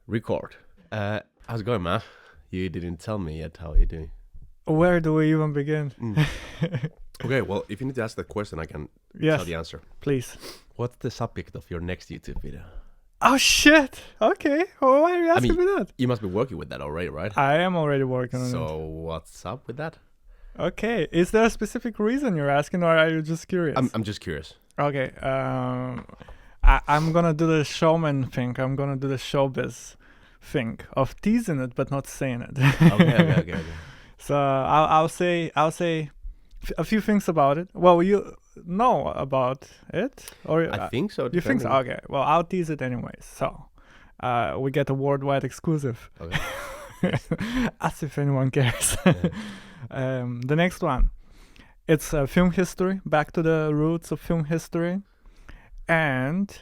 Record. How's it going, man? You didn't tell me yet how you're doing. Where do we even begin? Okay, well, if you need to ask that question, I can Yes, tell the answer. please. What's the subject of your next YouTube video? Oh, shit. Okay. Well, why are you asking me that? You must be working with that already, right? I am already working on So what's up with that? it. Okay. Is there a specific reason you're asking, or are you just curious? I'm just curious. Okay. I'm going to do the showman thing. I'm going to do the showbiz thing of teasing it, but not saying it. Okay. So I'll say a few things about it. Well, you know about it, or I think so. you think so? depending. Okay. Well, I'll tease it anyways. So, we get a worldwide exclusive. Okay. As if anyone cares. Yeah. The next one, it's film history. Back to the roots of film history, and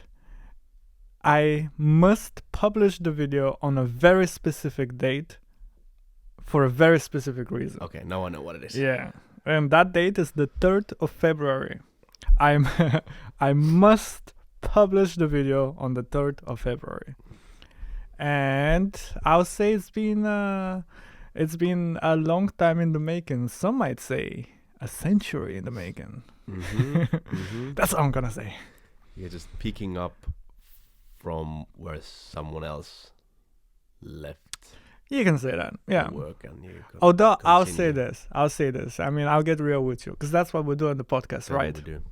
I must publish the video on a very specific date, for a very specific reason. Okay, now I know what it is. Yeah, and that date is the 3rd of February. I must publish the video on the 3rd of February, and I'll say it's been a long time in the making. Some might say a century in the making. That's what I'm gonna say. You're just picking up from where someone else left You can say that. Yeah. work, and you. Although I'll continue. say this. I mean, I'll get real with you, because that's what we do on the podcast, That's what right? we do.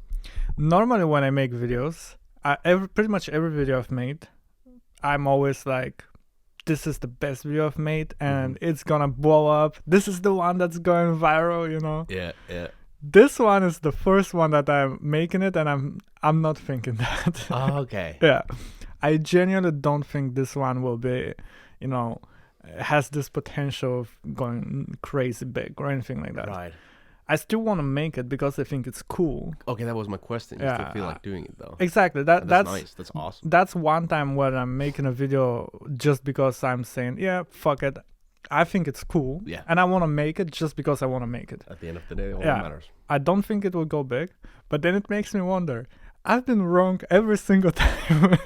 Normally, when I make videos, pretty much every video I've made, I'm always like, this is the best video I've made, and it's gonna blow up. This is the one that's going viral, you know. Yeah. This one is the first one that I'm making it, and I'm not thinking that. Oh, okay. Yeah, I genuinely don't think this one will be, has this potential of going crazy big or anything like that. Right. I still want to make it because I think it's cool. Okay, that was my question. You still feel like doing it though. Exactly. And that's nice. That's awesome. That's one time when I'm making a video just because I'm saying, yeah, fuck it. I think it's cool. Yeah. And I want to make it just because I want to make it. At the end of the day, all Yeah. that matters. I don't think it will go big, but then it makes me wonder. I've been wrong every single time.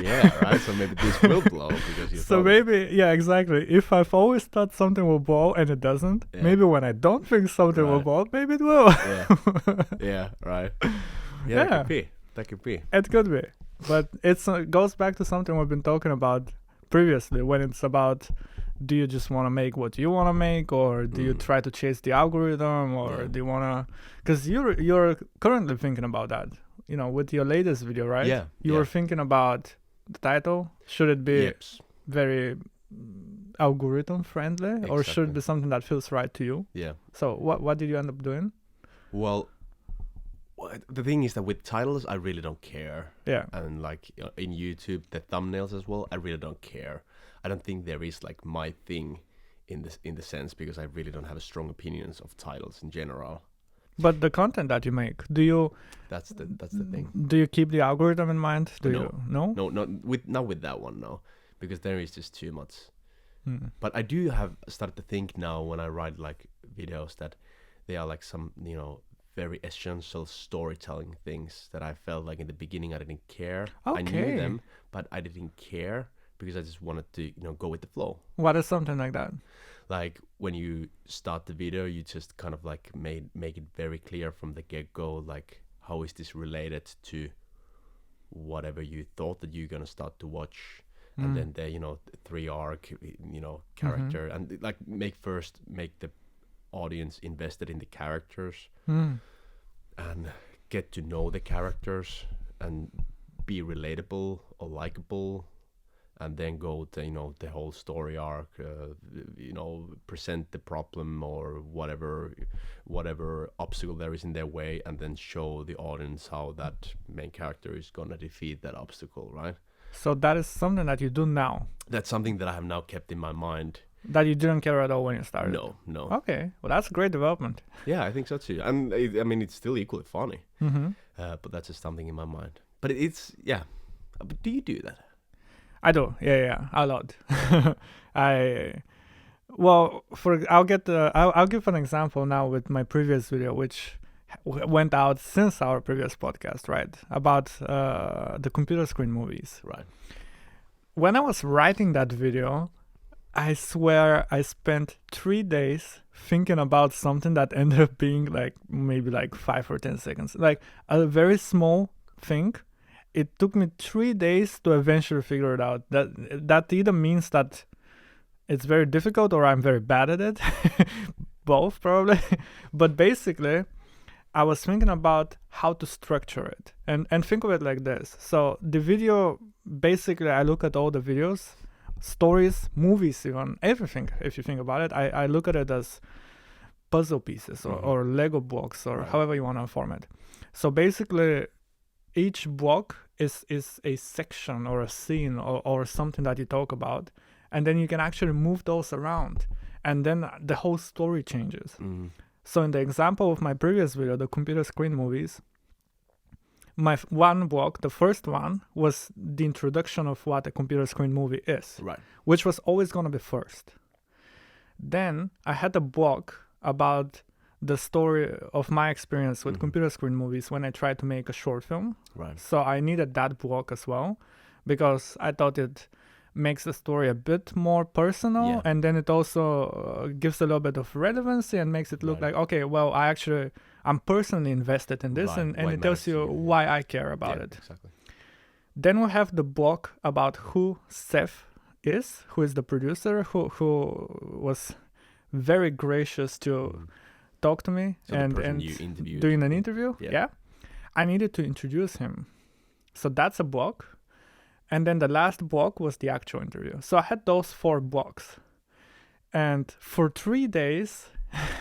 Yeah, right. So maybe this will blow because you. So maybe, yeah, exactly. If I've always thought something will blow and it doesn't, Yeah. maybe when I don't think something will Right. blow, maybe it will. Yeah. Right. Yeah. Yeah. That could be. That could be. It could be, but it goes back to something we've been talking about previously, when it's about, do you just want to make what you want to make, or do you try to chase the algorithm, or Yeah. do you want to? Because you're currently thinking about that, with your latest video, right? Yeah, You yeah. were thinking about the title. Should it be Yes. very algorithm friendly, or should it Exactly. be something that feels right to you? Yeah. So what did you end up doing? Well, the thing is that with titles, I really don't care. Yeah. And like in YouTube, the thumbnails as well, I really don't care. I don't think there is like my thing in the sense, because I really don't have a strong opinions of titles in general. But the content that you make, do you That's the thing. do you keep the algorithm in mind? Do No. you? No. No, not with that one, no, because there is just too much. Hmm. But I do have started to think now when I write like videos that they are like some very essential storytelling things that I felt like in the beginning I didn't care. I knew Okay. them, but I didn't care because I just wanted to go with the flow. What is something like that? Like when you start the video, you just kind of like make it very clear from the get-go, like how is this related to whatever you thought that you're gonna start to watch, and then the 3 arc character, and like make the audience invested in the characters and get to know the characters and be relatable or likable, and then go to the whole story arc, present the problem or whatever obstacle there is in their way, and then show the audience how that main character is gonna defeat that obstacle, right? So that is something that you do now, That's something that I have now kept in my mind. that you didn't care at all when you started. No. Okay. Well, that's great development. Yeah, I think so too. And I mean, it's still equally funny, Mm-hmm. but that's just something in my mind. But it's, yeah. But do you do that? I do. Yeah, a lot. I'll give an example now with my previous video, which went out since our previous podcast, right? About the computer screen movies. Right. when I was writing that video, I swear I spent 3 days thinking about something that ended up being like maybe like 5 or 10 seconds, like a very small thing. It took me 3 days to eventually figure it out. That either means that it's very difficult or I'm very bad at it. Both probably. But basically, I was thinking about how to structure it. And think of it like this. So the video, basically, I look at all the videos, stories, movies, even everything. If you think about it, I look at it as puzzle pieces or Lego blocks or however you want to form it. So basically, each block is a section or a scene or something that you talk about, and then you can actually move those around, and then the whole story changes. So in the example of my previous video, the computer screen movies, my one block, the first one, was the introduction of what a computer screen movie is, which was always going to be first. Then I had a block about the story of my experience with computer screen movies when I tried to make a short film. So I needed that block as well, because I thought it makes the story a bit more personal, and then it also gives a little bit of relevancy and makes it look like, okay, well, I'm personally invested in this, and it tells you why I care about it. Exactly. Then we have the block about who Seth is, who is the producer, who was very gracious to talk to me and doing an interview. I needed to introduce him. So that's a block. And then the last block was the actual interview. So I had those 4 blocks. And for 3 days,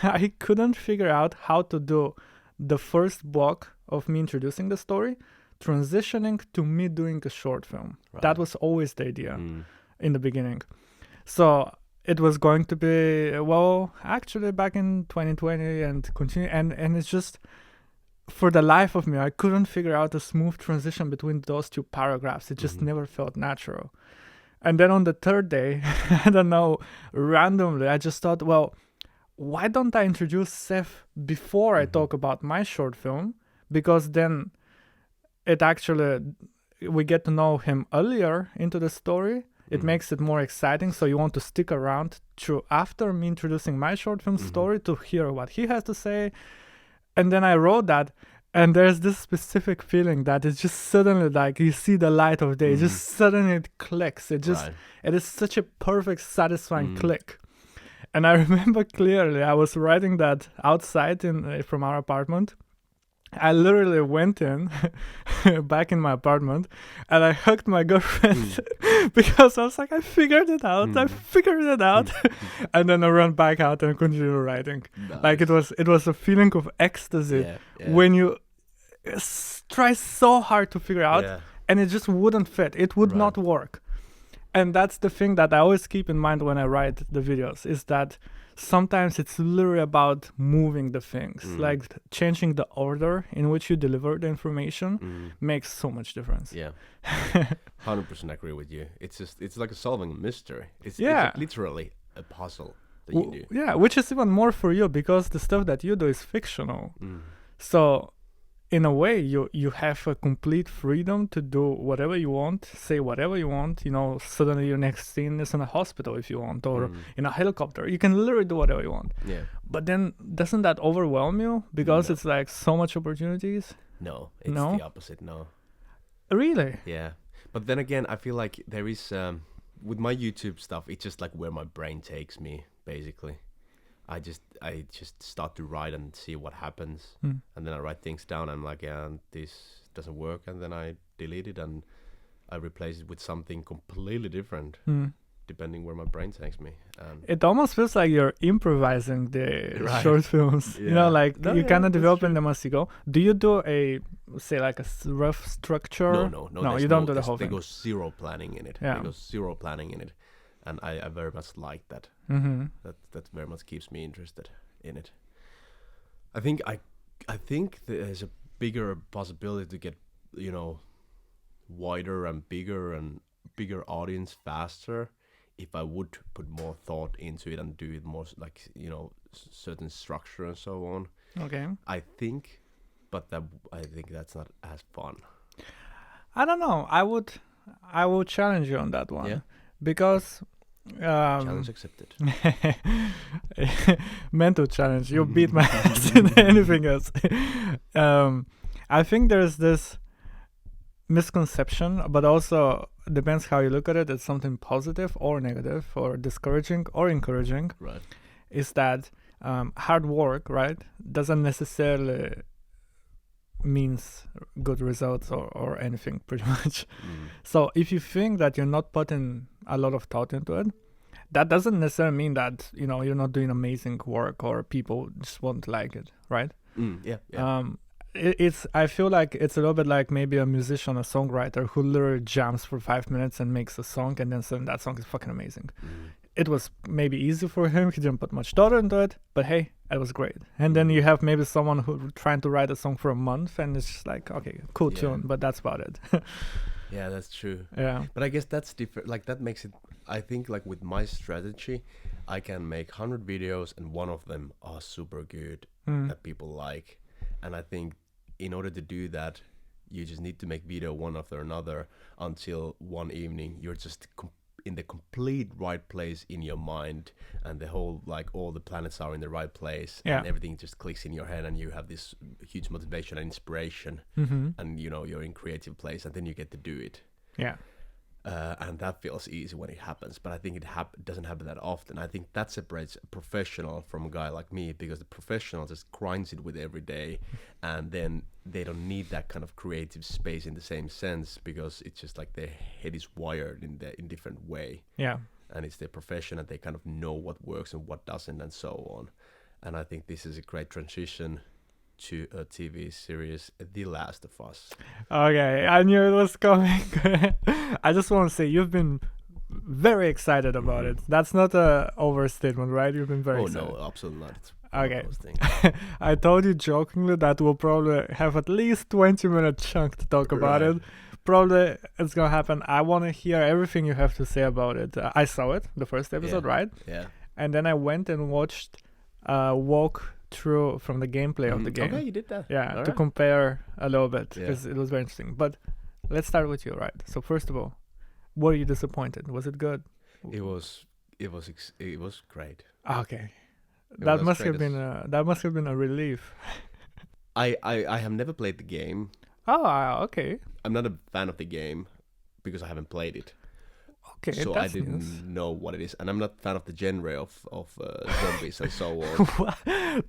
I couldn't figure out how to do the first block of me introducing the story, transitioning to me doing a short film. That was always the idea in the beginning. So it was going to be, well, actually back in 2020 and continue. And it's just, for the life of me, I couldn't figure out a smooth transition between those 2 paragraphs. It just never felt natural. And then on the 3rd day, I don't know, randomly, I just thought, well, why don't I introduce Seth before I talk about my short film? Because then it actually, we get to know him earlier into the story. It makes it more exciting, so you want to stick around through after me introducing my short film story to hear what he has to say. And then I wrote that, and there's this specific feeling that it's just suddenly like you see the light of day. Just suddenly it clicks. It is such a perfect, satisfying click. And I remember clearly I was writing that outside from our apartment. I literally went in back in my apartment and I hugged my girlfriend because I was like, I figured it out. And then I ran back out and continued writing. Nice. Like it was a feeling of ecstasy when you try so hard to figure out and it just wouldn't fit. It would not work. And that's the thing that I always keep in mind when I write the videos, is that sometimes it's literally about moving the things, like changing the order in which you deliver the information makes so much difference. 100% agree with you. It's like solving a mystery. It's like literally a puzzle that you do. Which is even more for you because the stuff that you do is fictional. So in a way, you have a complete freedom to do whatever you want, say whatever you want. You know, suddenly your next scene is in a hospital if you want, or in a helicopter. You can literally do whatever you want. But then doesn't that overwhelm you because it's like so much opportunities? No, it's the opposite. No. Really? Yeah. But then again, I feel like there is, with my YouTube stuff, it's just like where my brain takes me, basically. I just start to write and see what happens, and then I write things down. I'm like, this doesn't work, and then I delete it and I replace it with something completely different, depending where my brain takes me. It almost feels like you're improvising the short films. You know, like you kind of developing them as you go. Do you do a rough structure? No, you don't do the whole thing. There goes zero planning in it. There goes zero planning in it. And I very much like that. That very much keeps me interested in it. I think there's a bigger possibility to get, wider and bigger audience faster if I would put more thought into it and do it more like, certain structure and so on. Okay. I think that's not as fun. I don't know. I will challenge you on that one. Yeah. Because Challenge accepted. mental challenge. You beat my ass in anything else. I think there's this misconception, but also depends how you look at it. It's something positive or negative, or discouraging or encouraging. Right. Is that hard work, right, doesn't necessarily means good results or anything, pretty much. So if you think that you're not putting a lot of thought into it, that doesn't necessarily mean that you're not doing amazing work or people just won't like it, right? Yeah. I feel like it's a little bit like maybe a musician, a songwriter who literally jams for 5 minutes and makes a song, and then suddenly that song is fucking amazing. It was maybe easy for him. He didn't put much thought into it, but hey, it was great. And then you have maybe someone who trying to write a song for a month, and it's just like, okay, cool tune, but that's about it. Yeah, that's true. Yeah. But I guess that's different. Like that makes it. I think like with my strategy, I can make 100 videos, and one of them are super good that people like. And I think in order to do that, you just need to make video one after another until one evening you're just in the complete right place in your mind, and the whole like all the planets are in the right place, and everything just clicks in your head, and you have this huge motivation and inspiration, and you're in creative place, and then you get to do it. Yeah. And that feels easy when it happens, but I think it doesn't happen that often. I think that separates a professional from a guy like me, because the professional just grinds it with every day, and then they don't need that kind of creative space in the same sense, because it's just like their head is wired in different way. Yeah. And it's their profession, and they kind of know what works and what doesn't, and so on. And I think this is a great transition to a TV series, The Last of Us. Okay, I knew it was coming. I just want to say you've been very excited about it. That's not a overstatement, right? You've been very excited. No, absolutely not. It's okay. I told you jokingly that we'll probably have at least 20-minute chunk to talk about it. Probably it's gonna happen. I want to hear everything you have to say about it. I saw it, the first episode, right? Yeah. And then I went and watched walk through from the gameplay of the game. Okay, you did that. Yeah, all to right. compare a little bit, because it was very interesting. But let's start with you, right? So first of all, were you disappointed? Was it good? It was great. Okay, that must have been a relief. I have never played the game. Oh, okay. I'm not a fan of the game because I haven't played it. Okay, so that's I didn't news. know what it is, and I'm not a fan of the genre of zombies and so on.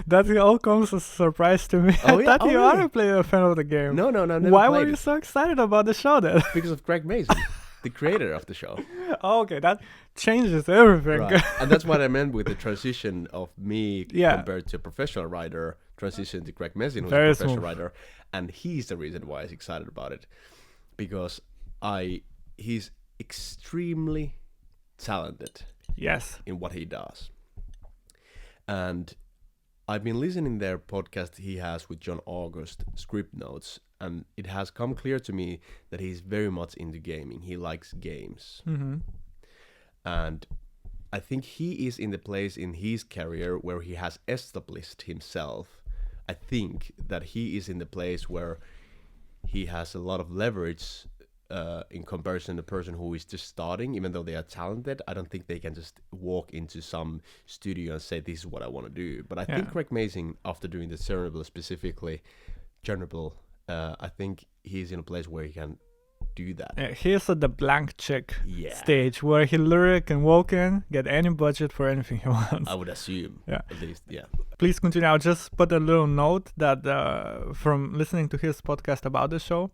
That all comes as a surprise to me. Oh, I yeah? thought you really? are a fan of the game. No, never Why played were you it. so excited about the show then? Because of Craig Mason, the creator of the show. Oh, okay, that changes everything. Right. And that's what I meant with the transition of me Yeah. compared to a professional writer, transition to Craig Mason, who's Very a professional smooth. writer, and he's the reason why I was excited about it, because he's extremely talented Yes. in what he does. And I've been listening their podcast he has with John August, Script Notes, and it has come clear to me that he's very much into gaming. He likes games. Mm-hmm. And I think he is in the place in his career where he has established himself. I think that he is in the place where he has a lot of leverage in comparison to the person who is just starting. Even though they are talented, I don't think they can just walk into some studio and say, this is what I want to do. But I think Craig Mason, after doing the Chernobyl specifically, I think he's in a place where he can do that. Yeah, he's at the blank check stage where he literally can walk in, get any budget for anything he wants. I would assume, at least, yeah. Please continue. I'll just put a little note that from listening to his podcast about the show,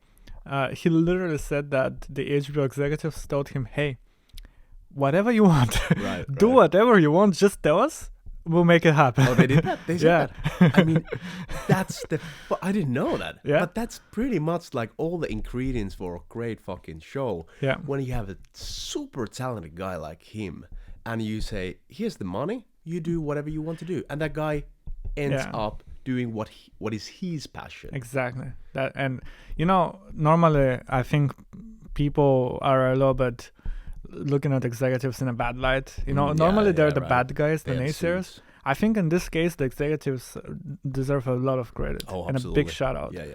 he literally said that the HBO executives told him, hey, whatever you want, do whatever you want, just tell us, we'll make it happen. Oh, they did that? They said that? I mean, that's I didn't know that. Yeah. But that's pretty much like all the ingredients for a great fucking show. Yeah. When you have a super talented guy like him, and you say, here's the money, you do whatever you want to do. And that guy ends up doing what is his passion. Exactly. That, and normally I think people are a little bit looking at executives in a bad light. Normally they're the bad guys, the naysayers. I think in this case the executives deserve a lot of credit and a big shout out. Yeah.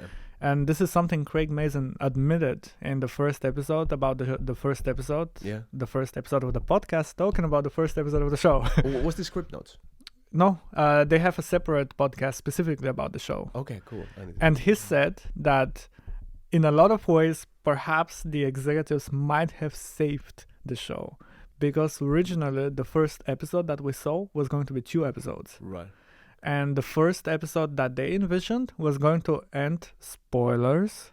And this is something Craig Mazin admitted in the first episode about the first episode. Yeah. The first episode of the podcast, talking about the first episode of the show. What's the script notes? No, they have a separate podcast specifically about the show. Okay, cool. And he said that in a lot of ways, perhaps the executives might have saved the show, because originally the first episode that we saw was going to be 2 episodes. Right. And the first episode that they envisioned was going to end, spoilers,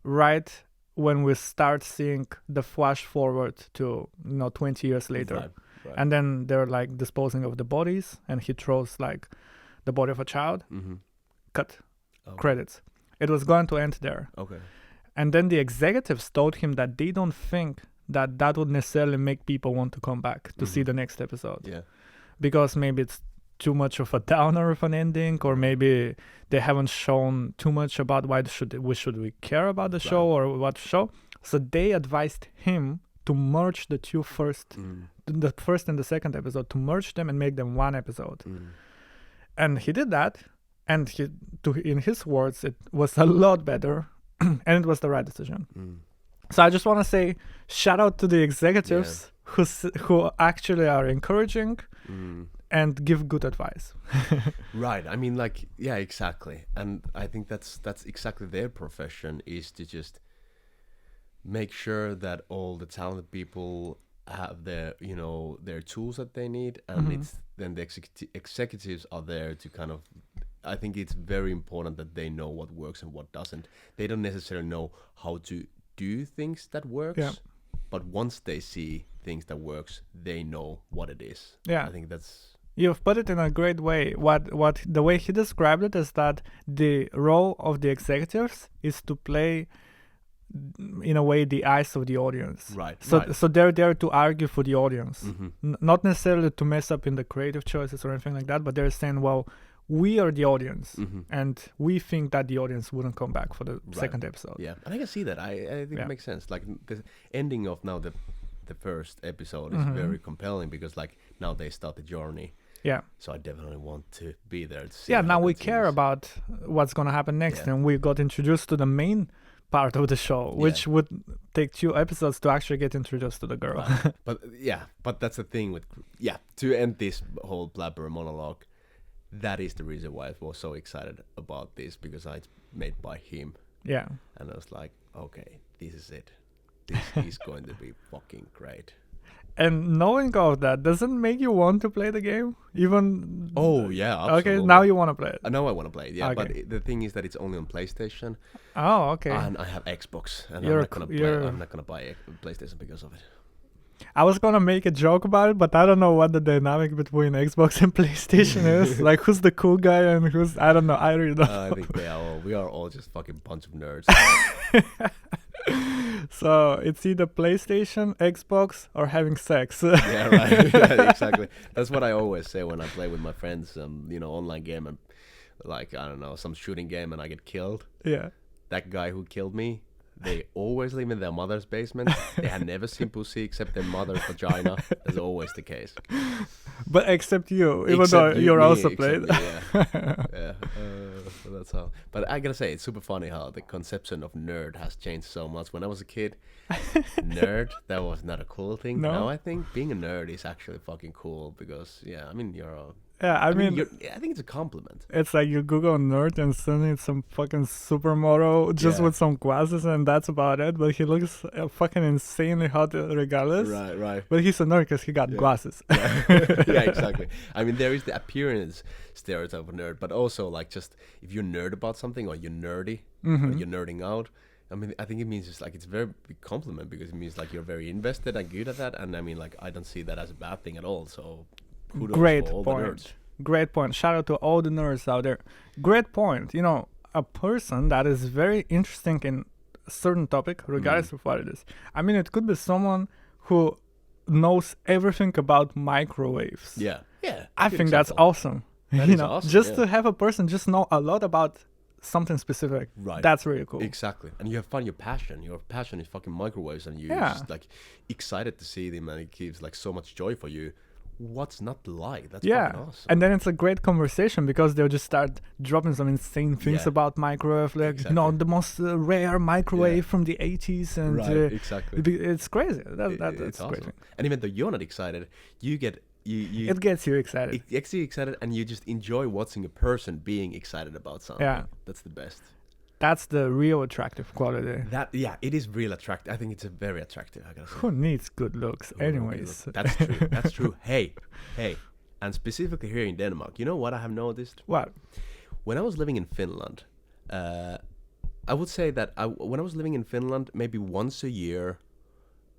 right when we start seeing the flash forward to 20 years later. Right. And then they're like disposing of the bodies, and he throws like the body of a child. Mm-hmm. Cut. Okay. Credits. It was going to end there. Okay. And then the executives told him that they don't think that would necessarily make people want to come back to see the next episode. Yeah. Because maybe it's too much of a downer of an ending, or maybe they haven't shown too much about why should we care about the show or what show. So they advised him to merge the two the first and the second episode, to merge them and make them one episode. And he did that, and in his words, it was a lot better, and it was the right decision. So I just want to say shout out to the executives who actually are encouraging and give good advice. Right. I mean, like, yeah, exactly. And I think that's exactly their profession, is to just make sure that all the talented people have their tools that they need, and it's then the executives are there to kind of, I think it's very important that they know what works and what doesn't. They don't necessarily know how to do things that works, but once they see things that works, they know what it is. I think that's, you've put it in a great way. What the way he described it is that the role of the executives is to play, in a way, the eyes of the audience. So they're there to argue for the audience, not necessarily to mess up in the creative choices or anything like that, but they're saying, well, we are the audience, and we think that the audience wouldn't come back for the second episode. Yeah, and I can see that. I think it makes sense. Like the ending of now the first episode is very compelling, because like now they start the journey. Yeah. So I definitely want to be there to see. Yeah, now we care about what's going to happen next, and we got introduced to the main part of the show, which would take 2 episodes to actually get introduced to the girl. But that's the thing with, to end this whole blabber monologue, that is the reason why I was so excited about this, because it's made by him. Yeah. And I was like, okay, this is it. This is going to be fucking great. And knowing all of that, doesn't make you want to play the game? Even... Oh, yeah, absolutely. Okay, now you want to play it. Now I want to play it, yeah. Okay. But the thing is that it's only on PlayStation. Oh, okay. And I have Xbox, and I'm not going to buy a PlayStation because of it. I was going to make a joke about it, but I don't know what the dynamic between Xbox and PlayStation is. Like, who's the cool guy and who's... I don't know. I really don't know. I think we are all just fucking bunch of nerds. So it's either PlayStation, Xbox, or having sex. Yeah, right. Yeah, exactly. That's what I always say when I play with my friends, online game, and like, I don't know, some shooting game, and I get killed. Yeah. That guy who killed me, they always live in their mother's basement. They have never seen pussy except their mother's vagina. That's always the case. But except you, even though you're also played. Yeah. So that's how. But I gotta say, it's super funny how the conception of nerd has changed so much. When I was a kid, nerd, that was not a cool thing. No? Now I think being a nerd is actually fucking cool, because you're a... Yeah, I mean, I think it's a compliment. It's like you Google nerd and suddenly it's some fucking supermodel just with some glasses, and that's about it. But he looks fucking insanely hot regardless. Right. But he's a nerd because he got glasses. Yeah, exactly. I mean, there is the appearance stereotype of nerd, but also like, just if you're nerd about something, or you're nerdy, or you're nerding out, I mean, I think it means just like, it's a very big compliment, because it means like you're very invested and good at that. And I mean, like, I don't see that as a bad thing at all. So Great point. Shout out to all the nerds out there. Great point. A person that is very interesting in a certain topic, regardless of what it is. I mean, it could be someone who knows everything about microwaves. Yeah. I think that's awesome. That is awesome. Just to have a person just know a lot about something specific. Right. That's really cool. Exactly. And you have fun, your passion is fucking microwaves, and you're just like excited to see them, and it gives like so much joy for you what's not to like? That's Yeah, fucking awesome. and then it's a great conversation because they'll just start dropping some insane things Yeah. about microwave, like the most rare microwave from the 80s, and exactly. it's crazy. That's It's great. awesome. And even though you're not excited, you get you It gets you excited. it gets you excited, and you just enjoy watching a person being excited about something. Yeah. That's the best. That's the real attractive quality. It is real attractive. I think it's a very attractive. I gotta say. Who needs good looks, Oh, anyways? That's true. That's true. Hey, and specifically here in Denmark, you know what I have noticed? What? When I was living in Finland, I would say that when I was living in Finland, maybe once a year,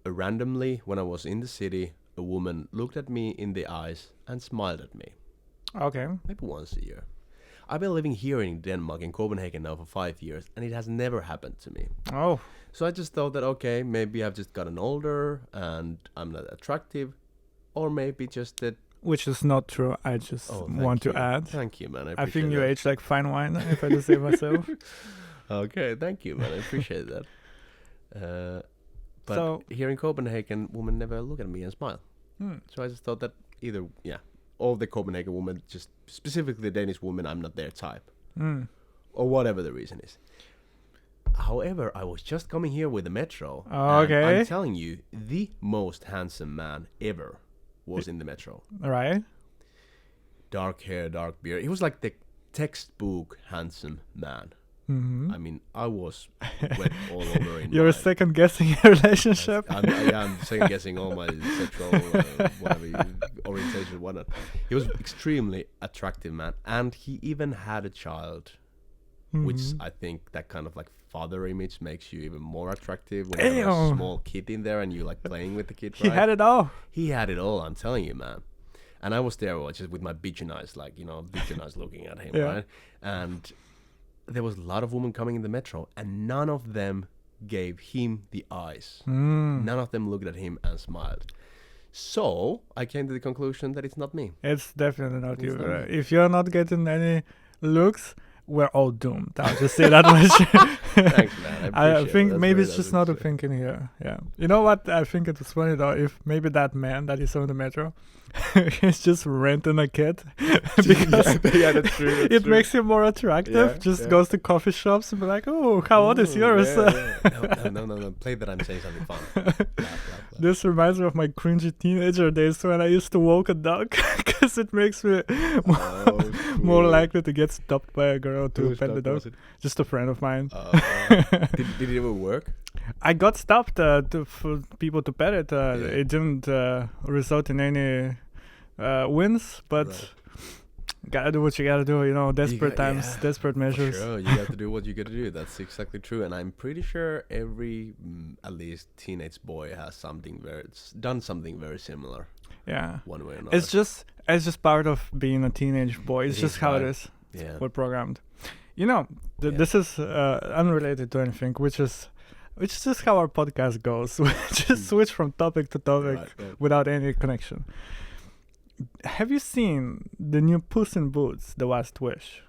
randomly when I was in the city, a woman looked at me in the eyes and smiled at me. Okay. Maybe once a year. I've been living here in Denmark, in Copenhagen now for 5 years, and it has never happened to me. Oh, So I just thought that, okay, maybe I've just gotten older and I'm not attractive, or maybe just that. which is not true. I just want to add. Thank you, man. I think you that. age like fine wine, if I do say myself. Okay, thank you, man. I appreciate that. But So- here in Copenhagen, women never look at me and smile. So I just thought that either, all the Copenhagen women, just specifically the Danish women, I'm not their type. Or whatever the reason is. However, I was just coming here with the metro. and Okay. I'm telling you, the most handsome man ever was in the metro. Right? Dark hair, dark beard. He was like the textbook handsome man. Mm-hmm. I mean, I was wet all over in You're my... second guessing your relationship. I'm second guessing all my sexual orientation and whatnot. He was extremely attractive man, and he even had a child, which I think that kind of like father image makes you even more attractive when you have a Damn. small kid in there and you like playing with the kid. He right? had it all. He had it all. I'm telling you, man. And I was there just with my bitchin' eyes, like bitchin' eyes looking at him, Yeah. right? And there was a lot of women coming in the metro, and none of them gave him the eyes. None of them looked at him and smiled. So I came to the conclusion that it's not me. It's definitely not It's you. not me. If you're not getting any looks, we're all doomed. I'll just say that much. Thanks, man. I I appreciate think it. That's maybe very it's nice just of you not to a say. thinking here. Yeah. You know what? I think it was funny though. If maybe that man that you saw in the metro is just renting a kid because Yeah, that's true. That's it true. makes him more attractive. Yeah, just yeah. goes to coffee shops and be like, "Oh, how old is Ooh, yours?" yeah. No. Play that I'm saying something fun. Laugh. This reminds me of my cringy teenager days when I used to walk a dog because it makes me more likely to get stopped by a girl to pet the dog. Just a friend of mine. Did it ever work? I got stopped for people to pet it. It didn't result in any wins, but gotta do what you gotta do. You know, desperate times, desperate measures. Sure, you got to do what you got to do. That's exactly true. And I'm pretty sure every, at least, teenage boy has done something very similar. Yeah, one way or another. it's just part of being a teenage boy. It's It just is, how it right? is. Yeah. We're programmed. You know, this is unrelated to anything, which is just how our podcast goes. We just switch from topic to topic Right. without any connection. Have you seen the new Puss in Boots: The Last Wish?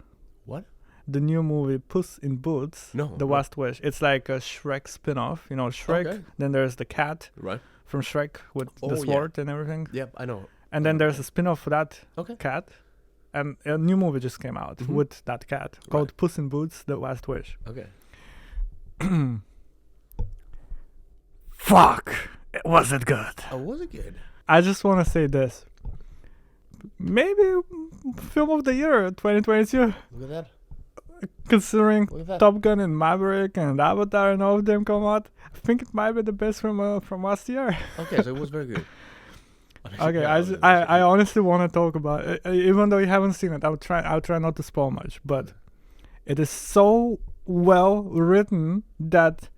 What? The new movie Puss in Boots: No. The Last Wish. It's like a Shrek spin-off. You know, Shrek. Okay. Then there's the cat Right. from Shrek with Oh, the yeah. sword and everything. Yep, I know. And then there's a spin-off for that Okay. cat. And a new movie just came out Mhm. with that cat called Puss in Boots: The Last Wish. Okay. Fuck! Was it good? Oh, was it good? I just want to say this. Maybe film of the year 2022, Look at that. considering Look at that. Top Gun and Maverick and Avatar and all of them come out. I think it might be the best from last year. Okay, so it was very good. Okay, Yeah, I honestly want to talk about it, even though you haven't seen it. I'll try not to spoil much, but it is so well written that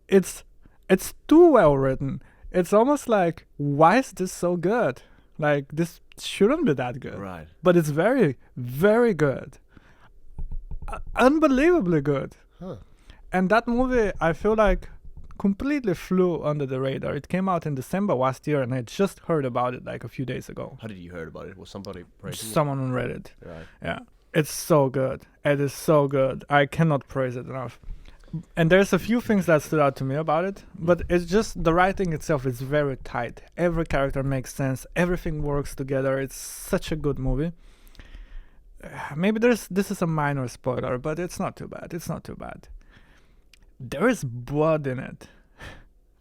it's too well written. It's almost like, why is this so good? Like, this shouldn't be that good. Right. But it's very, very good. Unbelievably good. Huh. And that movie, I feel like, completely flew under the radar. It came out in December last year, and I just heard about it like a few days ago. How did you heard about it? Was somebody praising it? Someone on Reddit. Right. Yeah. It's so good. It is so good. I cannot praise it enough. And there's a few things that stood out to me about it, but it's just the writing itself is very tight. Every character makes sense. Everything works together. It's such a good movie. Maybe this is a minor spoiler, but it's not too bad. It's not too bad. There is blood in it.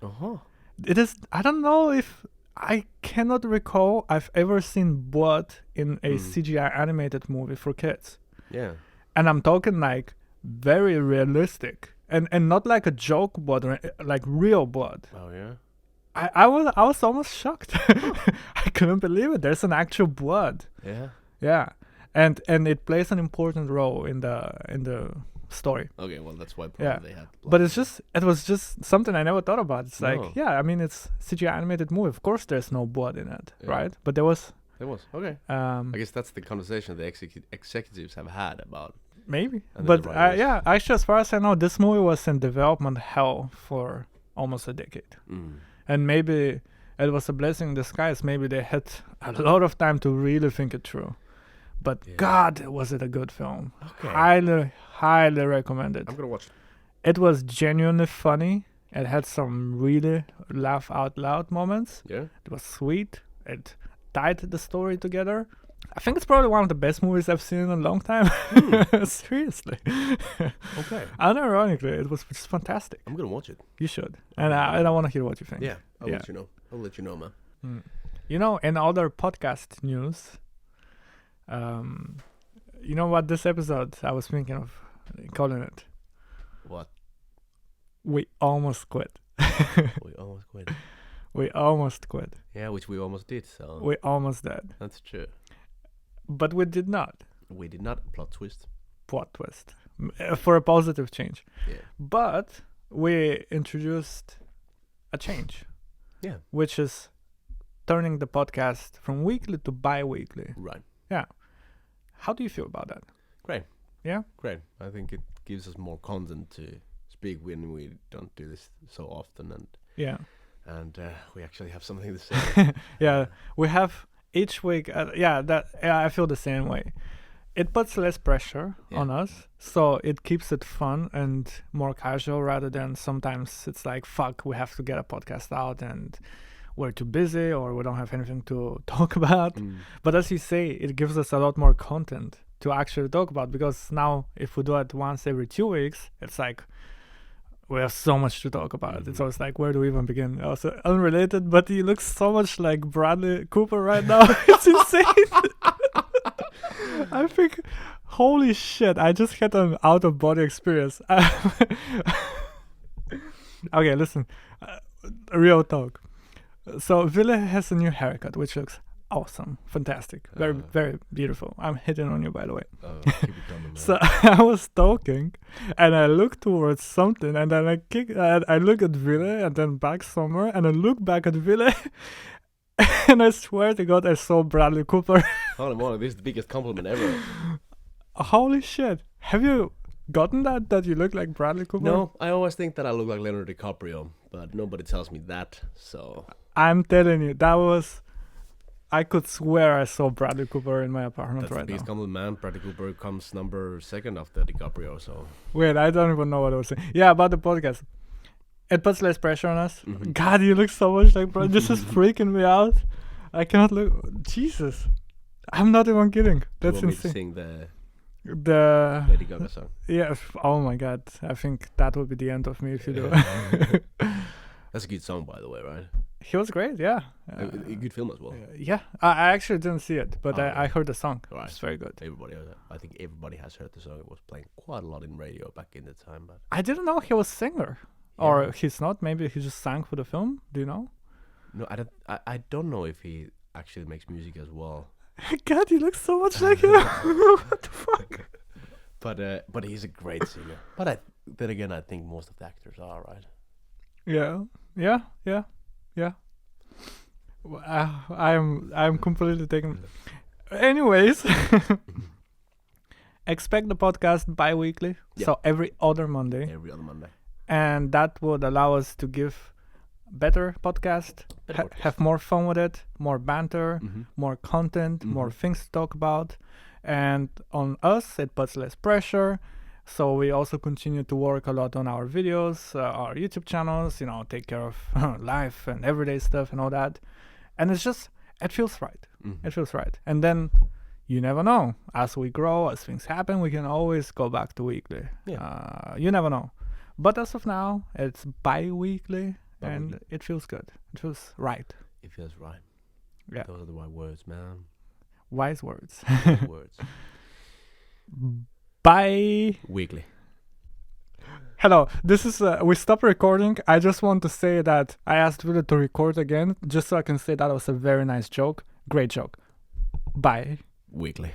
Uh-huh. It is. I don't know if I cannot recall I've ever seen blood in a CGI animated movie for kids. Yeah. And I'm talking like very realistic and not like a joke blood or like real blood. Oh yeah. I was almost shocked. I couldn't believe it. There's an actual blood. Yeah. Yeah. And it plays an important role in the story. Okay, well that's why probably they had. But it was just something I never thought about. It's No. like, yeah, I mean it's CGI animated movie. Of course there's no blood in it, Yeah. right? But there was okay. I guess that's the conversation the executives have had about. maybe. And But the writers. yeah, actually as far as I know, this movie was in development hell for almost a decade. And maybe it was a blessing in disguise. Maybe they had a lot of time to really think it through. But Yeah. God, was it a good film. Okay. Highly recommend it. I'm gonna watch it. It was genuinely funny. It had some really laugh out loud moments. Yeah. It was sweet. It tied the story together. I think it's probably one of the best movies I've seen in a long time. Seriously. Okay. Unironically, it was just fantastic. I'm gonna watch it. You should. And I want to hear what you think. Yeah. I'll Yeah. let you know. I'll let you know, man. You know, in other podcast news, you know what this episode I was thinking of calling it? What? We almost quit. We almost quit. We almost quit. Yeah, which we almost did. So We almost did. that's true. But we did not. We did not plot twist. Plot twist. For a positive change. Yeah. But we introduced a change. Yeah. Which is turning the podcast from weekly to bi-weekly. Right. How do you feel about that? Great. Yeah? Great. I think it gives us more content to speak when we don't do this so often, Yeah. and we actually have something to say. Yeah. We have each week. I feel the same way. It puts less pressure on us, so it keeps it fun and more casual rather than sometimes it's like, fuck, we have to get a podcast out and we're too busy or we don't have anything to talk about. But as you say, it gives us a lot more content to actually talk about, because now if we do it once every 2 weeks, it's like we have so much to talk about. It's always like, where do we even begin? Also unrelated, but he looks so much like Bradley Cooper right now. It's insane. I think, holy shit, I just had an out-of-body experience. Okay, listen, real talk. So Ville has a new haircut, which looks awesome, fantastic, very beautiful. I'm hitting on you, by the way. Keep it coming, man. So I was talking, and I looked towards something, and then I look at Ville, and then back somewhere, and I look back at Ville, and I swear to God, I saw Bradley Cooper. Holy moly, this is the biggest compliment ever. Holy shit! Have you gotten that you look like Bradley Cooper? No, I always think that I look like Leonardo DiCaprio, but nobody tells me that, so... I'm telling you, I could swear I saw Bradley Cooper in my apartment That's the right biggest now. compliment, man. Bradley Cooper comes number 2nd after DiCaprio, so... Wait, I don't even know what I was saying. Yeah, about the podcast. It puts less pressure on us. God, you look so much like Bradley. This is freaking me out. I cannot look... Jesus. I'm not even kidding. That's you want insane. me to sing the The... Lady Gaga song? Yeah, oh my God. I think that would be the end of me if you do. That's a good song, by the way, right? He was great, yeah. A good film as well. Yeah, I actually didn't see it, but I heard the song. Right. It's very good. I think everybody has heard the song. It was playing quite a lot in radio back in the time, but... I didn't know he was a singer. Yeah. Or he's not. Maybe he just sang for the film. Do you know? No, I don't know if he actually makes music as well. God, he looks so much like him. What the fuck? But he's a great singer. But then again, I think most of the actors are, right? Yeah. I'm completely taken. Anyways, expect the podcast bi-weekly, so every other Monday. Every other Monday. And that would allow us to give better podcast, have more fun with it, more banter, more content, more things to talk about. And on us, it puts less pressure. So we also continue to work a lot on our videos, our YouTube channels, take care of life and everyday stuff and all that. And it feels right. Mm-hmm. It feels right. And then you never know. As we grow, as things happen, we can always go back to weekly. Yeah. You never know. But as of now, it's bi-weekly, and Bi-weekly. it feels good. It feels right. It feels right. Yeah. Those are the right words, man. Wise words. Right words. Bye. Weekly. Hello. This is we stopped recording. I just want to say that I asked Ville to record again, just so I can say that was a very nice joke. Great joke. Bye. Weekly.